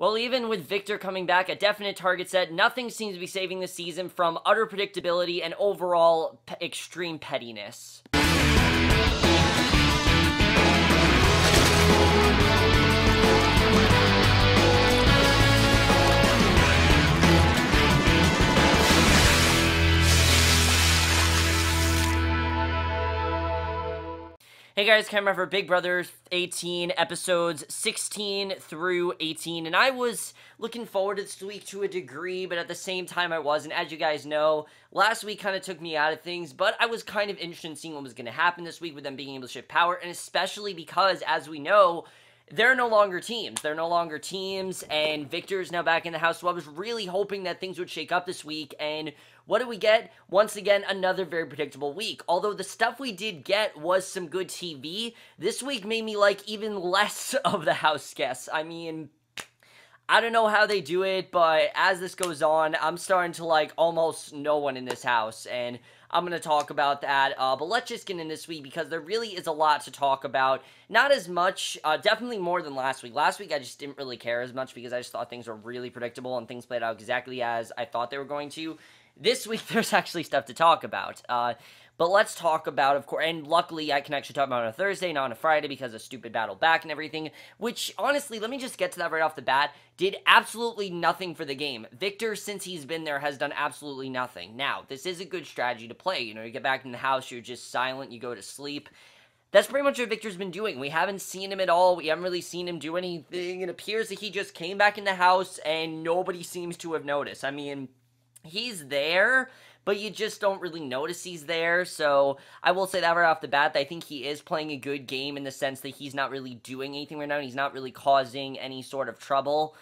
Well, even with Victor coming back, a definite target set, nothing seems to be saving the season from utter predictability and overall extreme pettiness. Hey guys, Cameron for Big Brother 18, episodes 16 through 18, and I was looking forward to this week to a degree, but at the same time I wasn't. As you guys know, last week kind of took me out of things, but I was kind of interested in seeing what was going to happen this week with them being able to shift power, and especially because, as we know, they're no longer teams. They're no longer teams, and Victor's now back in the house, so I was really hoping that things would shake up this week, and what did we get? Once again, another very predictable week. Although the stuff we did get was some good TV, this week made me like even less of the house guests. I mean, I don't know how they do it, but as this goes on, I'm starting to like almost no one in this house, and I'm going to talk about that, but let's just get in this week, because there really is a lot to talk about. Not as much, definitely more than last week. Last week, I just didn't really care as much, because I just thought things were really predictable, and things played out exactly as I thought they were going to. This week, there's actually stuff to talk about, but let's talk about, of course, and luckily, I can actually talk about it on a Thursday, not on a Friday, because of stupid battle back and everything, which, honestly, let me just get to that right off the bat, did absolutely nothing for the game. Victor, since he's been there, has done absolutely nothing. Now, this is a good strategy to play. You know, you get back in the house, you're just silent, you go to sleep. That's pretty much what Victor's been doing. We haven't seen him at all. We haven't really seen him do anything. It appears that he just came back in the house, and nobody seems to have noticed. I mean, he's there, but you just don't really notice he's there, so I will say that right off the bat, I think he is playing a good game in the sense that he's not really doing anything right now, and he's not really causing any sort of trouble.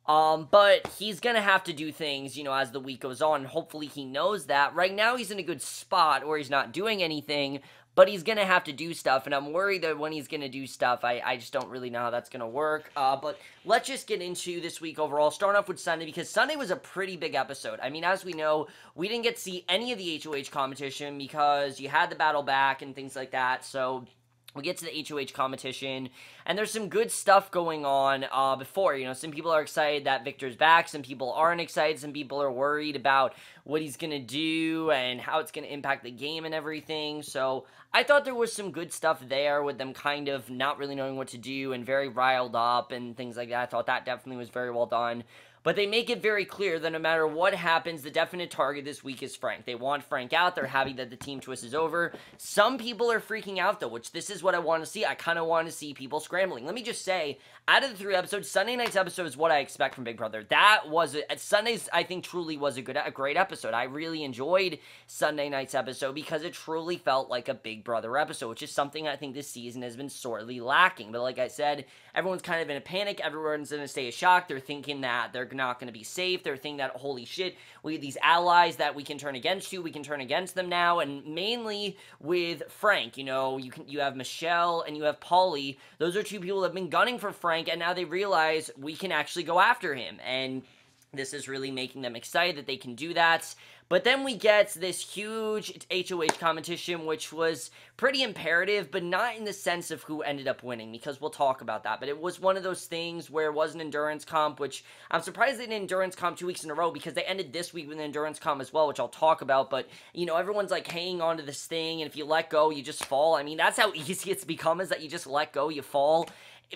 But he's gonna have to do things, you know, as the week goes on. Hopefully he knows that. Right now he's in a good spot where he's not doing anything, but he's gonna have to do stuff, and I'm worried that when he's gonna do stuff, I just don't really know how that's gonna work. But let's just get into this week overall, starting off with Sunday, because Sunday was a pretty big episode. I mean, as we know, we didn't get to see any of the HOH competition because you had the battle back and things like that, so we get to the HOH competition, and there's some good stuff going on before. You know, some people are excited that Victor's back, some people aren't excited, some people are worried about what he's going to do and how it's going to impact the game and everything. So I thought there was some good stuff there with them kind of not really knowing what to do and very riled up and things like that. I thought that definitely was very well done. But they make it very clear that no matter what happens, the definite target this week is Frank. They want Frank out. They're happy that the team twist is over. Some people are freaking out, though, which this is what I want to see. I kind of want to see people scrambling. Let me just say, out of the 3 episodes, Sunday night's episode is what I expect from Big Brother. That was, Sunday's, I think, truly was a great episode. I really enjoyed Sunday night's episode because it truly felt like a Big Brother episode, which is something I think this season has been sorely lacking. But like I said, everyone's kind of in a panic. Everyone's in a state of shock. They're thinking that they're not going to be safe. They're thinking that, holy shit, we have these allies that we can turn against you. We can turn against them now. And mainly with Frank, you know, you have Michelle and you have Pauly. Those are 2 people that have been gunning for Frank, and now they realize we can actually go after him. And this is really making them excited that they can do that. But then we get this huge HOH competition, which was pretty imperative, but not in the sense of who ended up winning, because we'll talk about that. But it was one of those things where it was an endurance comp, which I'm surprised they did an endurance comp 2 weeks in a row, because they ended this week with an endurance comp as well, which I'll talk about. But, you know, everyone's like hanging on to this thing, and if you let go, you just fall. I mean, that's how easy it's become, is that you just let go, you fall.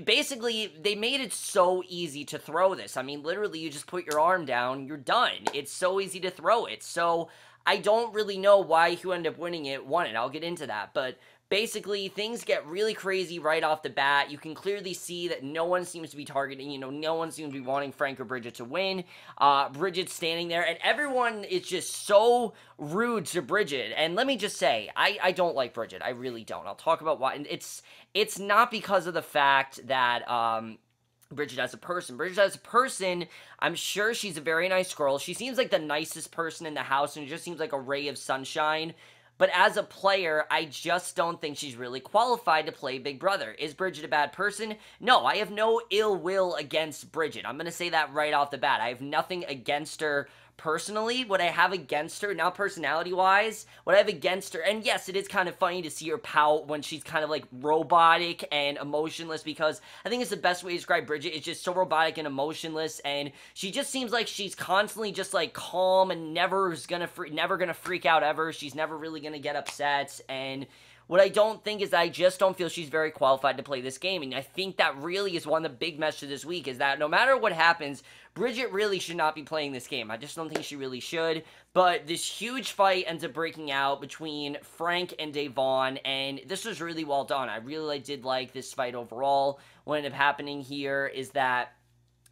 Basically, they made it so easy to throw this. I mean, literally, you just put your arm down, you're done. It's so easy to throw it. So, I don't really know why who ended up winning it won it. I'll get into that. But basically, things get really crazy right off the bat. You can clearly see that no one seems to be targeting, you know, no one seems to be wanting Frank or Bridgette to win. Bridgette's standing there, and everyone is just so rude to Bridgette. And let me just say, I don't like Bridgette. I really don't. I'll talk about why. And it's not because of the fact that Bridgette as a person. Bridgette as a person, I'm sure she's a very nice girl. She seems like the nicest person in the house, and it just seems like a ray of sunshine. but as a player, I just don't think she's really qualified to play Big Brother. Is Bridgette a bad person? No, I have no ill will against Bridgette. I'm going to say that right off the bat. I have nothing against her personally. What I have against her, not personality-wise, what I have against her, and yes, it is kind of funny to see her pout when she's kind of like robotic and emotionless, because I think it's the best way to describe Bridgette. It's just so robotic and emotionless, and she just seems like she's constantly just like calm and never gonna freak out ever. She's never really gonna get upset, and what I don't think is that I just don't feel she's very qualified to play this game, and I think that really is one of the big messages this week, is that no matter what happens, Bridgette really should not be playing this game. I just don't think she really should, but this huge fight ends up breaking out between Frank and Devon, and this was really well done. I really did like this fight overall. What ended up happening here is that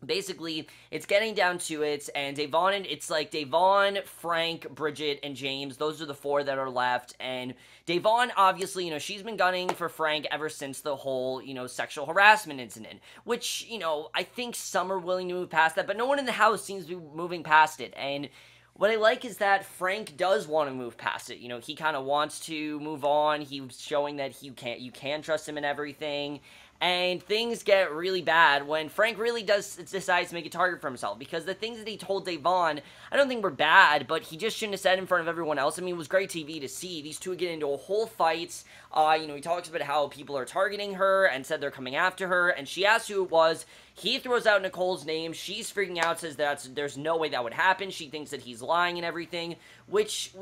basically, it's getting down to it, and it's like Devon, Frank, Bridgette, and James. Those are the four that are left, and Devon, obviously, she's been gunning for Frank ever since the whole, sexual harassment incident, which, I think some are willing to move past that, but no one in the house seems to be moving past it, and what I like is that Frank does want to move past it. He kind of wants to move on. He's showing that you can trust him in everything. And things get really bad when Frank really decides to make a target for himself, because the things that he told Devon, I don't think were bad, but he just shouldn't have said in front of everyone else. I mean, it was great TV to see these two get into a whole fight. He talks about how people are targeting her and said they're coming after her, and she asks who it was. He throws out Nicole's name. She's freaking out, says there's no way that would happen. She thinks that he's lying and everything, which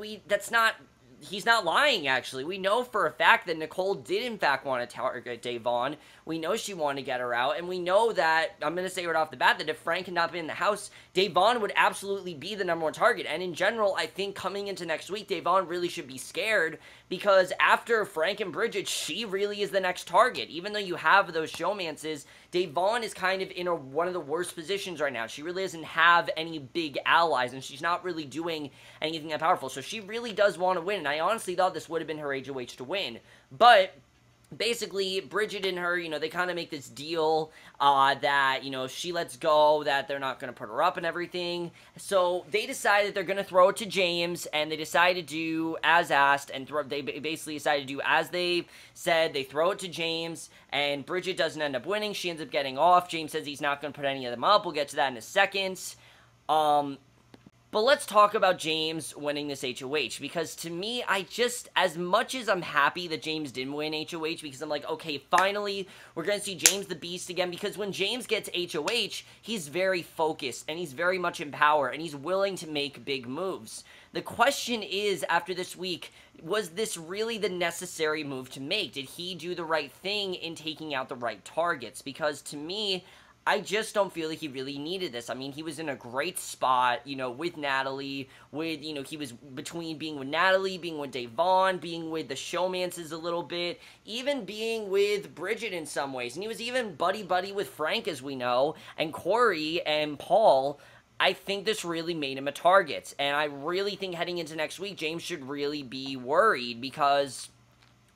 he's not lying, actually. We know for a fact that Nicole did, in fact, want to target Devon. We know she wanted to get her out, and we know that, I'm going to say right off the bat, that if Frank had not been in the house, Devon would absolutely be the #1 target. And in general, I think coming into next week, Devon really should be scared, because after Frank and Bridgette, she really is the next target. Even though you have those showmances, Devon is kind of in one of the worst positions right now. She really doesn't have any big allies, and she's not really doing anything that powerful. So she really does want to win, and I honestly thought this would have been her HOH to win. But basically, Bridgette and her, they kind of make this deal that, she lets go, that they're not going to put her up and everything. So they decide that they're going to throw it to James, and they decide to do as asked, and they basically decide to do as they said. They throw it to James, and Bridgette doesn't end up winning. She ends up getting off. James says he's not going to put any of them up. We'll get to that in a second. But let's talk about James winning this HOH, because to me, as much as I'm happy that James didn't win HOH, because I'm like, okay, finally, we're going to see James the Beast again, because when James gets HOH, he's very focused, and he's very much in power, and he's willing to make big moves. The question is, after this week, was this really the necessary move to make? Did he do the right thing in taking out the right targets? Because to me, I just don't feel like he really needed this. I mean, he was in a great spot, with Natalie, he was between being with Natalie, being with Devon, being with the showmances a little bit, even being with Bridgette in some ways, and he was even buddy-buddy with Frank, as we know, and Corey and Paul. I think this really made him a target, and I really think heading into next week, James should really be worried, because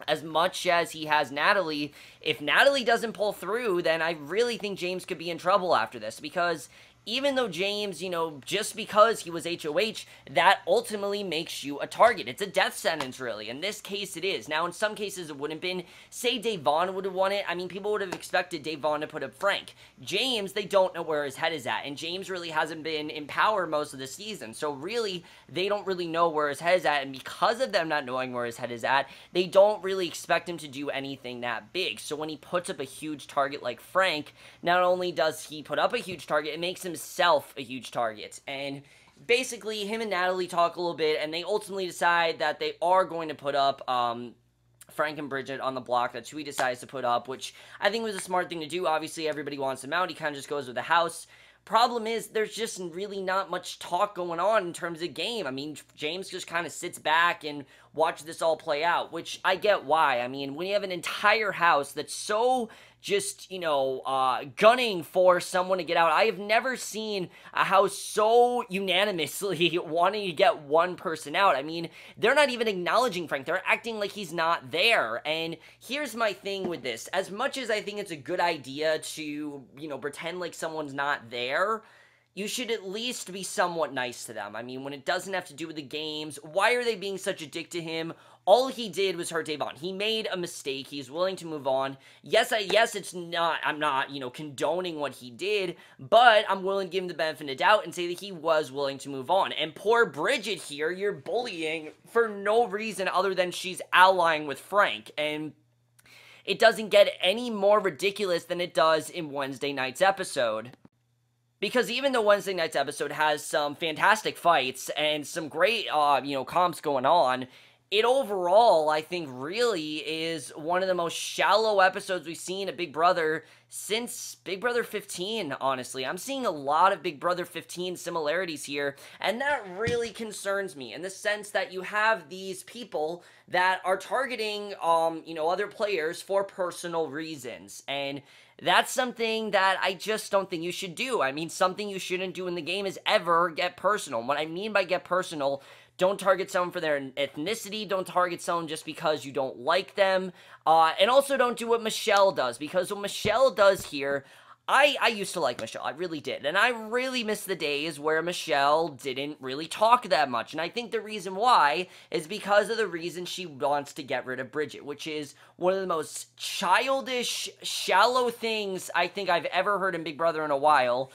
as much as he has Natalie, if Natalie doesn't pull through, then I really think James could be in trouble after this, because even though James, just because he was HOH, that ultimately makes you a target. It's a death sentence, really. In this case, it is. Now, in some cases, it wouldn't have been. Say Devon would have won it. I mean, people would have expected Devon to put up Frank. James, they don't know where his head is at, and James really hasn't been in power most of the season. So, really, they don't really know where his head is at, and because of them not knowing where his head is at, they don't really expect him to do anything that big. So, when he puts up a huge target like Frank, not only does he put up a huge target, it makes himself a huge target. And basically, him and Natalie talk a little bit, and they ultimately decide that they are going to put up Frank and Bridgette on the block. That's who he decides to put up, which I think was a smart thing to do. Obviously, everybody wants him out. He kind of just goes with the house. Problem is, there's just really not much talk going on in terms of game. I mean, James just kind of sits back and watches this all play out, which I get why. I mean, when you have an entire house that's so just, gunning for someone to get out. I have never seen a house so unanimously wanting to get one person out. I mean, they're not even acknowledging Frank. They're acting like he's not there. And here's my thing with this. As much as I think it's a good idea to, pretend like someone's not there, you should at least be somewhat nice to them. I mean, when it doesn't have to do with the games, why are they being such a dick to him? All he did was hurt Davon. He made a mistake. He's willing to move on. Yes, I'm not, condoning what he did, but I'm willing to give him the benefit of the doubt and say that he was willing to move on. And poor Bridgette here, you're bullying for no reason other than she's allying with Frank. And it doesn't get any more ridiculous than it does in Wednesday night's episode. Because even though Wednesday night's episode has some fantastic fights and some great, comps going on, it overall, I think, really is one of the most shallow episodes we've seen of Big Brother since Big Brother 15, honestly. I'm seeing a lot of Big Brother 15 similarities here, and that really concerns me in the sense that you have these people that are targeting, other players for personal reasons, and that's something that I just don't think you should do. I mean, something you shouldn't do in the game is ever get personal. What I mean by get personal, don't target someone for their ethnicity, don't target someone just because you don't like them, and also don't do what Michelle does, because what Michelle does here, I used to like Michelle, I really did, and I really miss the days where Michelle didn't really talk that much, and I think the reason why is because of the reason she wants to get rid of Bridgette, which is one of the most childish, shallow things I think I've ever heard in Big Brother in a while.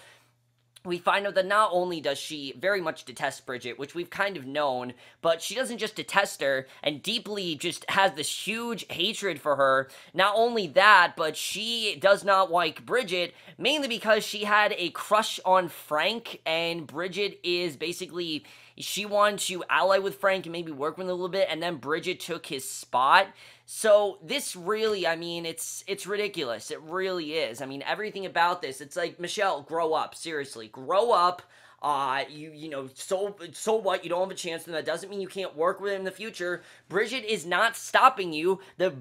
We find out that not only does she very much detest Bridgette, which we've kind of known, but she doesn't just detest her and deeply just has this huge hatred for her. Not only that, but she does not like Bridgette, mainly because she had a crush on Frank, and Bridgette is basically, she wanted to ally with Frank and maybe work with him a little bit, and then Bridgette took his spot. So this really, I mean, it's ridiculous. It really is. I mean, everything about this, it's like, Michelle, grow up. Seriously, grow up. So what? You don't have a chance, and that doesn't mean you can't work with him in the future. Bridgette is not stopping you. The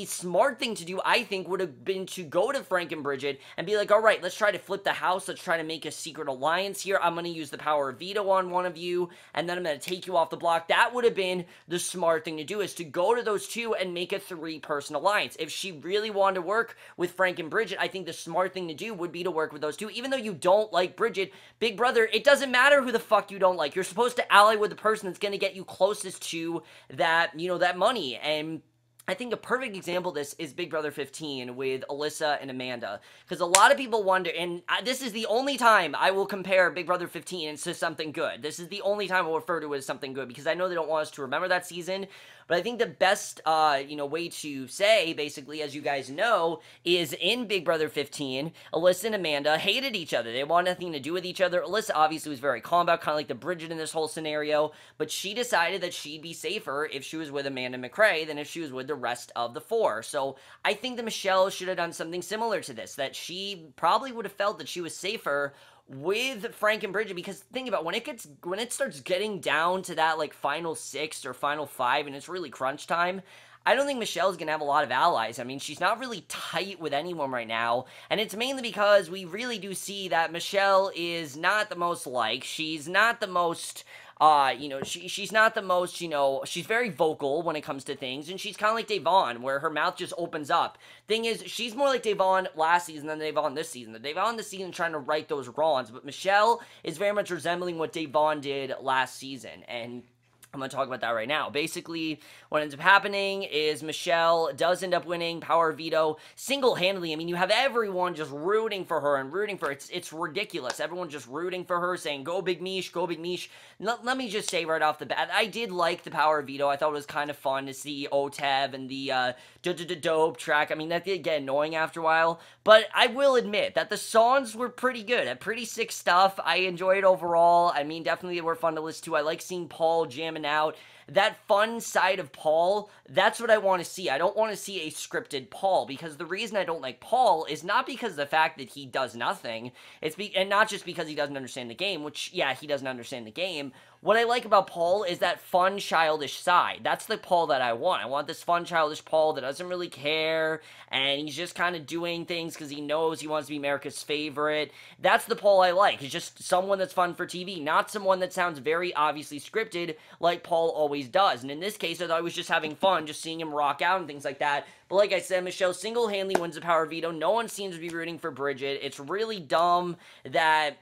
smart thing to do, I think, would have been to go to Frank and Bridgette and be like, all right, let's try to flip the house. Let's try to make a secret alliance here. I'm going to use the power of veto on one of you, and then I'm going to take you off the block. That would have been the smart thing to do, is to go to those two and make a 3-person alliance. If she really wanted to work with Frank and Bridgette, I think the smart thing to do would be to work with those two. Even though you don't like Bridgette, Big Brother, it doesn't matter who the fuck you don't like. You're supposed to ally with the person that's going to get you closest to that, that money. And I think a perfect example of this is Big Brother 15 with Alyssa and Amanda. Because a lot of people wonder, and this is the only time I will compare Big Brother 15 to something good. This is the only time I'll refer to it as something good, because I know they don't want us to remember that season. But I think the best, way to say, basically, as you guys know, is in Big Brother 15, Alyssa and Amanda hated each other. They wanted nothing to do with each other. Alyssa obviously was very calm about, kind of like the Bridgette in this whole scenario, but she decided that she'd be safer if she was with Amanda McRae than if she was with the rest of the 4. So I think that Michelle should have done something similar to this, that she probably would have felt that she was safer with Frank and Bridgette, because think about when it starts getting down to that like final 6 or final 5 and it's really crunch time, I don't think Michelle's gonna have a lot of allies. I mean, she's not really tight with anyone right now, and it's mainly because we really do see that Michelle is not the most liked. She's not the most she's not the most, she's very vocal when it comes to things, and she's kind of like Davon, where her mouth just opens up. Thing is, she's more like Davon last season than Davon this season. The Davon this season trying to right those wrongs, but Michelle is very much resembling what Davon did last season, and I'm going to talk about that right now. Basically, what ends up happening is Michelle does end up winning power veto single-handedly. I mean, you have everyone just rooting for her and rooting for her. It's ridiculous. Everyone just rooting for her, saying, go Big Mish, go Big Mish. Let me just say right off the bat, I did like the power veto. I thought it was kind of fun to see OTEV and the dope track. I mean, that did get annoying after a while, but I will admit that the songs were pretty good. Pretty sick stuff. I enjoyed it overall. I mean, definitely they were fun to listen to. I like seeing Paul jamming out. That fun side of Paul, that's what I want to see. I don't want to see a scripted Paul, because the reason I don't like Paul is not because of the fact that he does nothing, and not just because he doesn't understand the game, which, yeah, he doesn't understand the game. What I like about Paul is that fun, childish side. That's the Paul that I want. I want this fun, childish Paul that doesn't really care, and he's just kind of doing things because he knows he wants to be America's favorite. That's the Paul I like. He's just someone that's fun for TV, not someone that sounds very obviously scripted like Paul always does. And in this case, I thought I was just having fun, just seeing him rock out and things like that. But like I said, Michelle single-handedly wins the power veto. No one seems to be rooting for Bridgette. It's really dumb that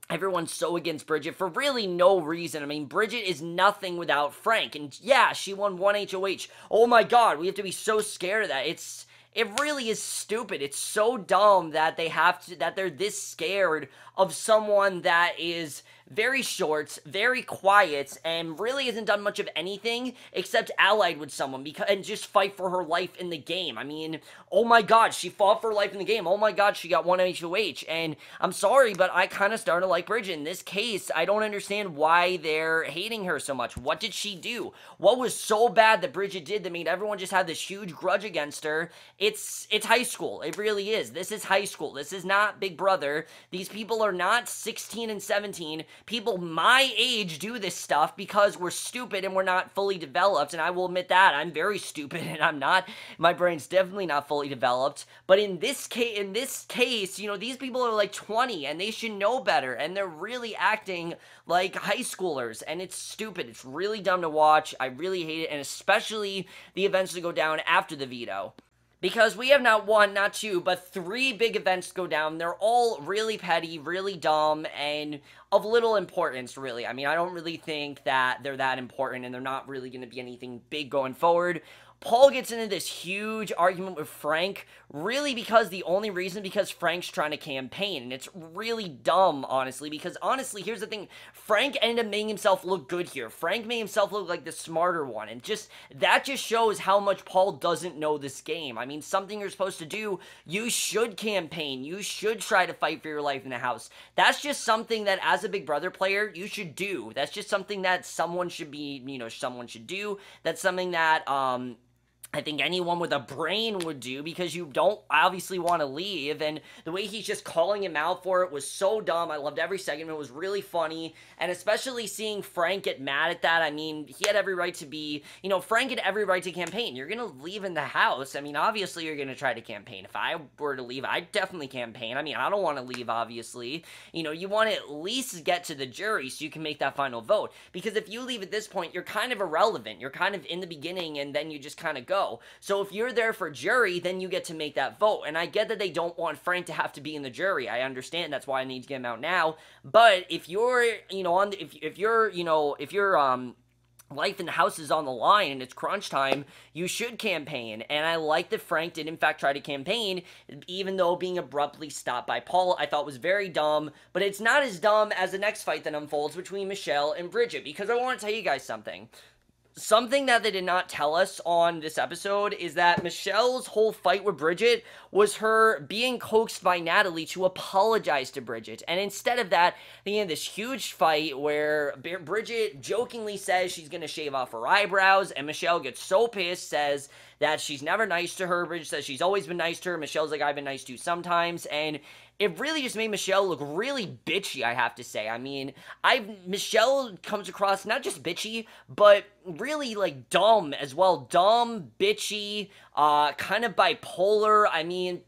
everyone's so against Bridgette for really no reason. I mean, Bridgette is nothing without Frank. And yeah, she won one HOH. Oh my god, we have to be so scared of that. It really is stupid. It's so dumb that they're this scared of someone that is very short, very quiet, and really hasn't done much of anything except allied with someone and just fight for her life in the game. I mean, oh my god, she fought for her life in the game. Oh my god, she got one HOH. And I'm sorry, but I kind of started to like Bridgette. In this case, I don't understand why they're hating her so much. What did she do? What was so bad that Bridgette did that made everyone just have this huge grudge against her? It's high school. It really is. This is high school. This is not Big Brother. These people are not 16 and 17. People my age do this stuff because we're stupid and we're not fully developed, and I will admit that. I'm very stupid and I'm not. My brain's definitely not fully developed. But in this case, you know, these people are like 20 and they should know better, and they're really acting like high schoolers, and it's stupid. It's really dumb to watch. I really hate it, and especially the events that go down after the veto. Because we have not one, not two, but three big events go down. They're all really petty, really dumb, and of little importance, really. I mean, I don't really think that they're that important, and they're not really going to be anything big going forward. Paul gets into this huge argument with Frank, really because Frank's trying to campaign, and it's really dumb, honestly, because honestly, here's the thing, Frank ended up making himself look good here. Frank made himself look like the smarter one, and that just shows how much Paul doesn't know this game. I mean, something you're supposed to do, you should campaign, you should try to fight for your life in the house. That's just something that, as a Big Brother player, you should do. That's just something that someone should do. That's something that, I think anyone with a brain would do, because you don't obviously want to leave, and the way he's just calling him out for it was so dumb. I loved every second. It was really funny, and especially seeing Frank get mad at that. I mean, he had every right to be, you know, Frank had every right to campaign. You're going to leave in the house. I mean, obviously you're going to try to campaign. If I were to leave, I'd definitely campaign. I mean, I don't want to leave, obviously. You know, you want to at least get to the jury so you can make that final vote, because if you leave at this point, you're kind of irrelevant. You're kind of in the beginning, and then you just kind of go. So if you're there for jury, then you get to make that vote. And I get that they don't want Frank to have to be in the jury. I understand. That's why I need to get him out now. But if you're, you know, if your life in the house is on the line and it's crunch time, you should campaign. And I like that Frank did in fact try to campaign, even though being abruptly stopped by Paul, I thought was very dumb. But it's not as dumb as the next fight that unfolds between Michelle and Bridgette, because I want to tell you guys something. Something that they did not tell us on this episode is that Michelle's whole fight with Bridgette was her being coaxed by Natalie to apologize to Bridgette. And instead of that, they had this huge fight where Bridgette jokingly says she's going to shave off her eyebrows, and Michelle gets so pissed, says that she's never nice to her. Bridgette says she's always been nice to her. Michelle's like, I've been nice to you sometimes. And it really just made Michelle look really bitchy, I have to say. I mean, Michelle comes across not just bitchy, but really, like, dumb as well. Dumb, bitchy, kind of bipolar. I mean,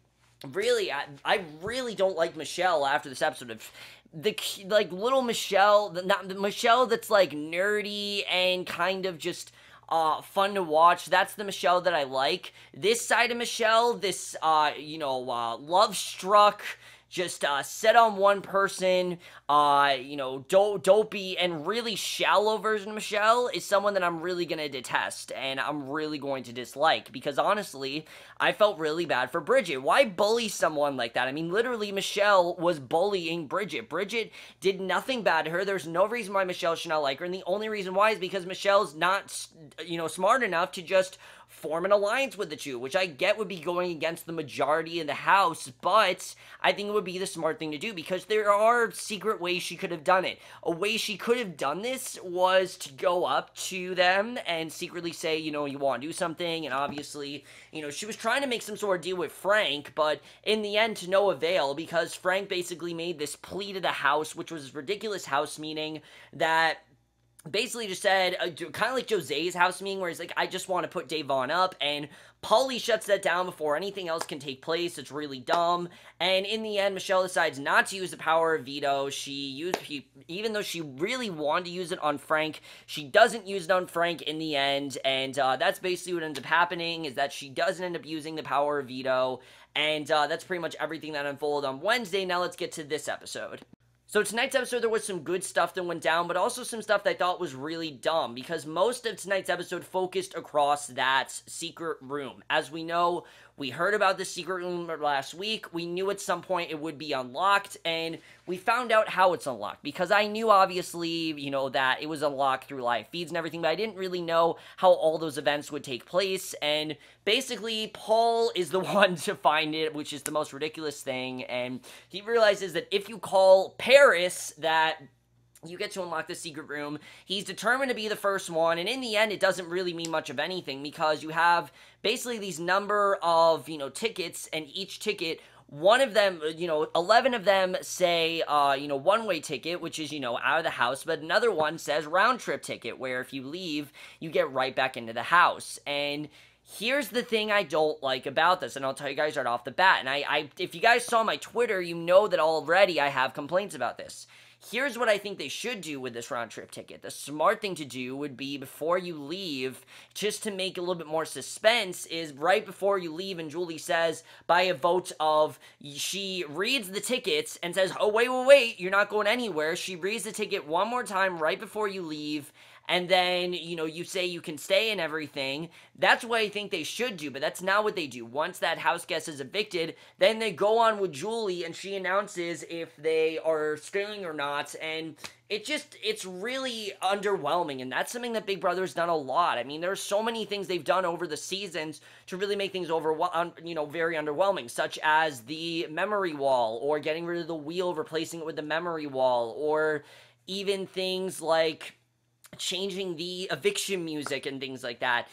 really, I really don't like Michelle after this episode of little Michelle, not the Michelle that's, like, nerdy and kind of just fun to watch. That's the Michelle that I like. This side of Michelle, this, love-struck, just set on one person, dopey and really shallow version of Michelle is someone that I'm really going to detest and I'm really going to dislike, because honestly, I felt really bad for Bridgette. Why bully someone like that? I mean, literally, Michelle was bullying Bridgette. Bridgette did nothing bad to her. There's no reason why Michelle should not like her, and the only reason why is because Michelle's not, smart enough to just form an alliance with the two, which I get would be going against the majority in the house, but I think it would be the smart thing to do, because there are secret ways she could have done it. A way she could have done this was to go up to them and secretly say, you want to do something, and obviously, she was trying to make some sort of deal with Frank, but in the end, to no avail, because Frank basically made this plea to the house, which was this ridiculous house meeting that basically just said, kind of like Jose's house meeting, where he's like, I just want to put Davon up, and Paulie shuts that down before anything else can take place. It's really dumb, and in the end, Michelle decides not to use the power of veto. Even though she really wanted to use it on Frank, she doesn't use it on Frank in the end, and that's basically what ends up happening, is that she doesn't end up using the power of veto, and that's pretty much everything that unfolded on Wednesday. Now let's get to this episode. So tonight's episode, there was some good stuff that went down, but also some stuff that I thought was really dumb, because most of tonight's episode focused across that secret room. As we know, we heard about the secret room last week. We knew at some point it would be unlocked, and we found out how it's unlocked, because I knew, obviously, that it was unlocked through live feeds and everything, but I didn't really know how all those events would take place, and basically, Paul is the one to find it, which is the most ridiculous thing, and he realizes that if you call Paris, that you get to unlock the secret room. He's determined to be the first one, and in the end, it doesn't really mean much of anything, because you have basically these number of, tickets, and each ticket, one of them, 11 of them say, one-way ticket, which is, out of the house, but another one says round-trip ticket, where if you leave, you get right back into the house, and here's the thing I don't like about this, and I'll tell you guys right off the bat, and if you guys saw my Twitter, you know that already I have complaints about this. Here's what I think they should do with this round-trip ticket. The smart thing to do would be, before you leave, just to make a little bit more suspense, is right before you leave, and Julie says, by a vote of, she reads the tickets and says, oh, wait, you're not going anywhere. She reads the ticket one more time right before you leave, and then, you say you can stay and everything. That's what I think they should do, but that's not what they do. Once that house guest is evicted, then they go on with Julie, and she announces if they are staying or not, and it's really underwhelming, and that's something that Big Brother's done a lot. I mean, there's so many things they've done over the seasons to really make things very underwhelming, such as the memory wall, or getting rid of the wheel, replacing it with the memory wall, or even things like changing the eviction music and things like that,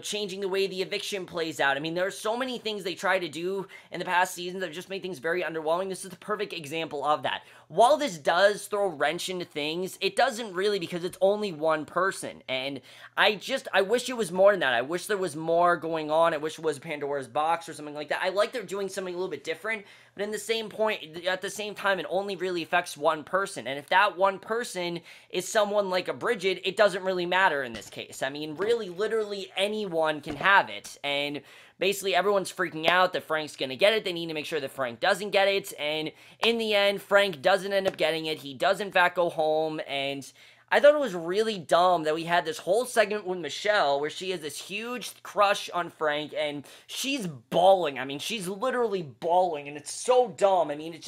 changing the way the eviction plays out. I mean, there are so many things they try to do in the past seasons that have just made things very underwhelming. This is the perfect example of that. While this does throw a wrench into things, it doesn't really, because it's only one person, and I wish it was more than that. I wish there was more going on. I wish it was Pandora's box or something like that. I like they're doing something a little bit different, but at the same time, it only really affects one person, and if that one person is someone like a Bridgette, it doesn't really matter in this case. I mean, really, literally anyone can have it, and basically everyone's freaking out that Frank's gonna get it. They need to make sure that Frank doesn't get it, and in the end, Frank doesn't end up getting it. He does, in fact, go home, and I thought it was really dumb that we had this whole segment with Michelle where she has this huge crush on Frank, and she's bawling. I mean, she's literally bawling, and it's so dumb. I mean,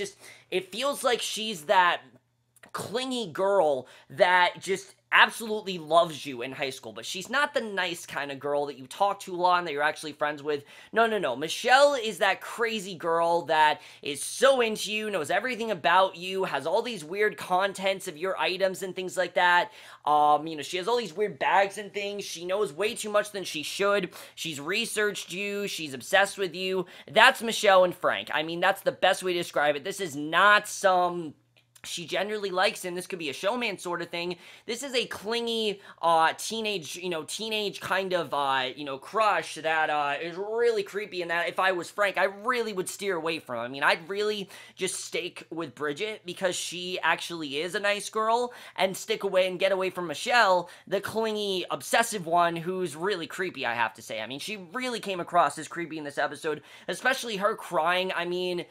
it feels like she's that clingy girl that just absolutely loves you in high school, but she's not the nice kind of girl that you talk to a lot and that you're actually friends with. No. Michelle is that crazy girl that is so into you, knows everything about you, has all these weird contents of your items and things like that. She has all these weird bags and things. She knows way too much than she should. She's researched you. She's obsessed with you. That's Michelle and Frank. I mean, that's the best way to describe it. This is not some she generally likes him. This could be a showman sort of thing. This is a clingy, teenage kind of, crush that, is really creepy, and that if I was Frank, I really would steer away from. I mean, I'd really just stick with Bridgette, because she actually is a nice girl, and stick away and get away from Michelle, the clingy, obsessive one, who's really creepy, I have to say. I mean, she really came across as creepy in this episode, especially her crying. I mean,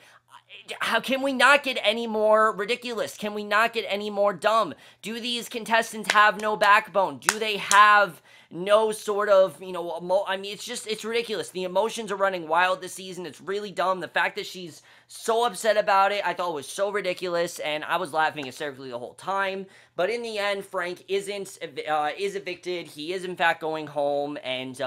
how can we not get any more ridiculous? Can we not get any more dumb? Do these contestants have no backbone? Do they have no sort of, I mean, it's ridiculous. The emotions are running wild this season. It's really dumb. The fact that she's so upset about it, I thought was so ridiculous, and I was laughing hysterically the whole time. But in the end, Frank is evicted. He is, in fact, going home, and,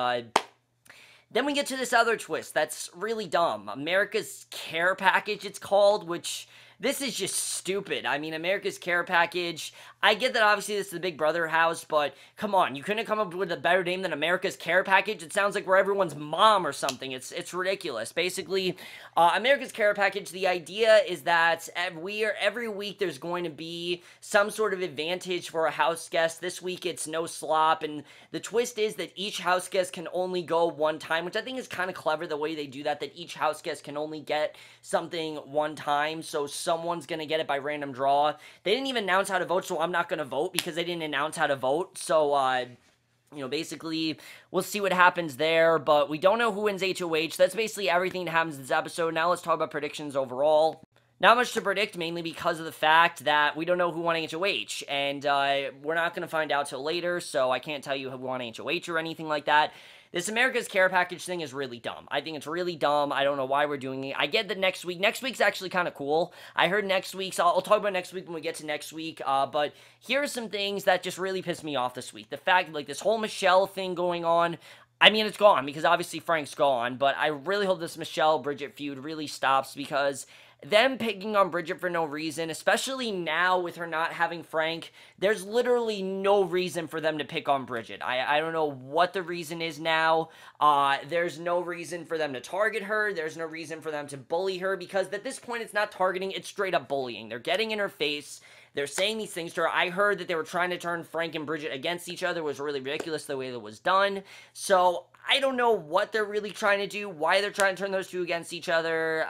then we get to this other twist that's really dumb. America's Care Package, it's called, which this is just stupid. I mean, America's Care Package, I get that obviously this is the Big Brother house, but come on, you couldn't come up with a better name than America's Care Package? It sounds like we're everyone's mom or something. It's ridiculous. Basically, America's Care Package, the idea is that every week there's going to be some sort of advantage for a house guest. This week it's no slop, and the twist is that each house guest can only go one time, which I think is kind of clever the way they do that each house guest can only get something one time, so someone's gonna get it by random draw. They didn't even announce how to vote, so I'm not gonna vote because they didn't announce how to vote. So, basically, we'll see what happens there, but we don't know who wins HOH. That's basically everything that happens in this episode. Now let's talk about predictions overall. Not much to predict, mainly because of the fact that we don't know who won HOH, and we're not going to find out till later, so I can't tell you who won HOH or anything like that. This America's Care Package thing is really dumb. I think it's really dumb. I don't know why we're doing it. I get that next week's actually kind of cool. I heard next week's, I'll talk about next week when we get to next week, but here are some things that just really pissed me off this week. The fact, like, this whole Michelle thing going on, I mean, it's gone, because obviously Frank's gone, but I really hope this Michelle-Bridgette feud really stops, because them picking on Bridgette for no reason, especially now with her not having Frank, there's literally no reason for them to pick on Bridgette. I don't know what the reason is now. There's no reason for them to target her. There's no reason for them to bully her, because at this point, it's not targeting, it's straight up bullying. They're getting in her face. They're saying these things to her. I heard that they were trying to turn Frank and Bridgette against each other. It was really ridiculous the way that was done. So, I don't know what they're really trying to do, why they're trying to turn those two against each other.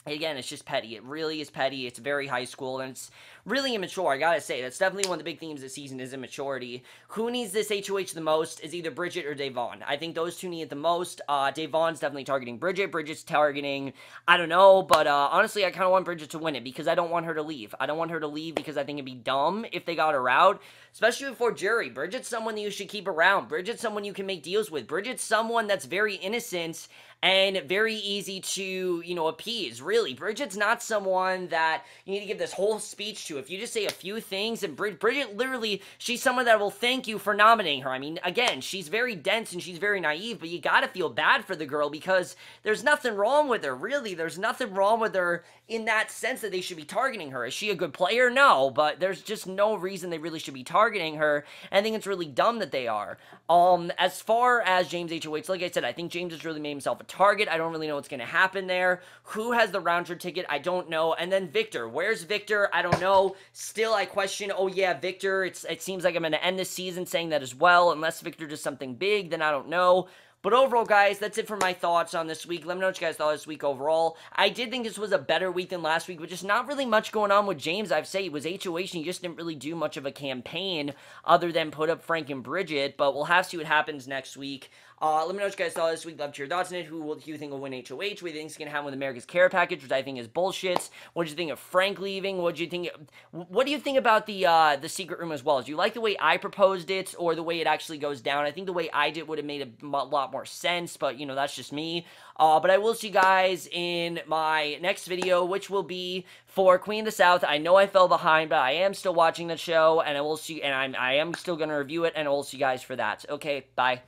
Again, it's just petty. It really is petty. It's very high school, and it's really immature. I gotta say, that's definitely one of the big themes this season is immaturity. Who needs this HOH the most is either Bridgette or Davon. I think those two need it the most. Davon's definitely targeting Bridgette. Bridgette's targeting, I don't know, but honestly, I kind of want Bridgette to win it because I don't want her to leave. I don't want her to leave because I think it'd be dumb if they got her out, especially before jury. Bridgette's someone that you should keep around. Bridgette's someone you can make deals with. Bridgette's someone that's very innocent and very easy to, appease, really. Bridgette's not someone that you need to give this whole speech to. If you just say a few things, and Bridgette, literally, she's someone that will thank you for nominating her. I mean, again, she's very dense and she's very naive, but you gotta feel bad for the girl because there's nothing wrong with her, really. There's nothing wrong with her in that sense that they should be targeting her. Is she a good player? No, but there's just no reason they really should be targeting her. I think it's really dumb that they are. As far as James HOH, like I said, I think James has really made himself a target. I don't really know what's going to happen there. Who has the round trip ticket? I don't know. And then Victor. Where's Victor? I don't know. Still, I question, oh yeah, Victor. It seems like I'm going to end this season saying that as well. Unless Victor does something big, then I don't know. But overall, guys, that's it for my thoughts on this week. Let me know what you guys thought this week overall. I did think this was a better week than last week, but just not really much going on with James. I'd say it was HOH, and he just didn't really do much of a campaign other than put up Frank and Bridgette, but we'll have to see what happens next week. Let me know what you guys thought this week. Love to hear your thoughts on it. Who do you think will win HOH? What do you think is going to happen with America's Care Package, which I think is bullshit? What do you think of Frank leaving? What do you think about the secret room as well? Do you like the way I proposed it or the way it actually goes down? I think the way I did would have made a lot more sense, but, that's just me. But I will see you guys in my next video, which will be for Queen of the South. I know I fell behind, but I am still watching the show, and I will see, and I am still going to review it, and I will see you guys for that. Okay, bye.